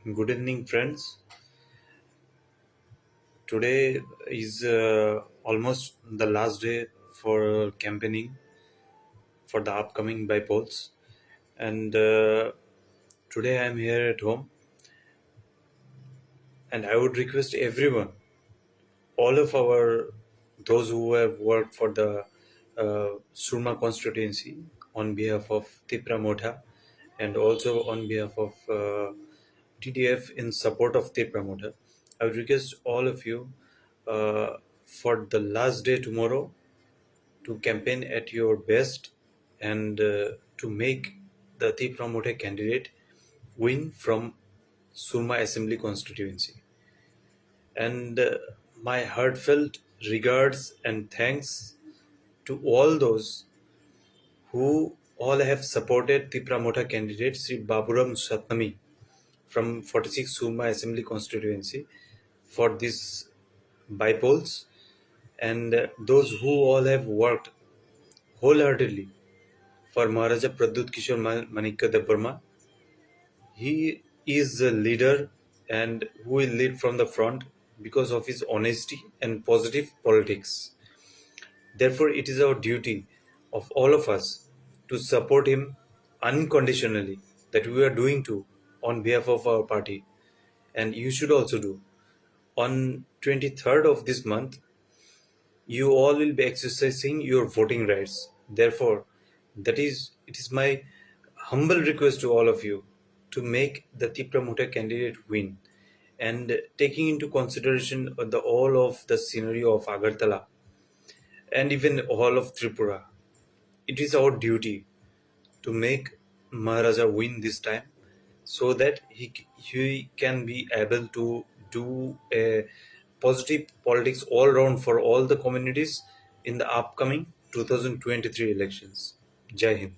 Good evening, friends. Today is almost the last day for campaigning for the upcoming by polls, and today I am here at home, and I would request everyone, all of our those who have worked for the Surma constituency on behalf of Tipra Motha, and also on behalf of TDF in support of Tipra Motha. I would request all of you for the last day tomorrow to campaign at your best and to make the Tipra Motha candidate win from Surma Assembly constituency. And my heartfelt regards and thanks to all those who all have supported the Pramotha candidate Sri Baburam Satnami from 46 Surma Assembly constituency for this bipolls, and those who all have worked wholeheartedly for Maharaja Pradyut Kishore Manikya Devarma. He is a leader and who will lead from the front because of his honesty and positive politics. Therefore, it is our duty of all of us to support him unconditionally, that we are doing to on behalf of our party, and you should also do. On 23rd of this month, you all will be exercising your voting rights. Therefore, it is my humble request to all of you to make the Tipra Mota candidate win, and taking into consideration the all of the scenario of Agartala and even all of Tripura. It is our duty to make Maharaja win this time so that he can be able to do a positive politics all round for all the communities in the upcoming 2023 elections. Jai Hind.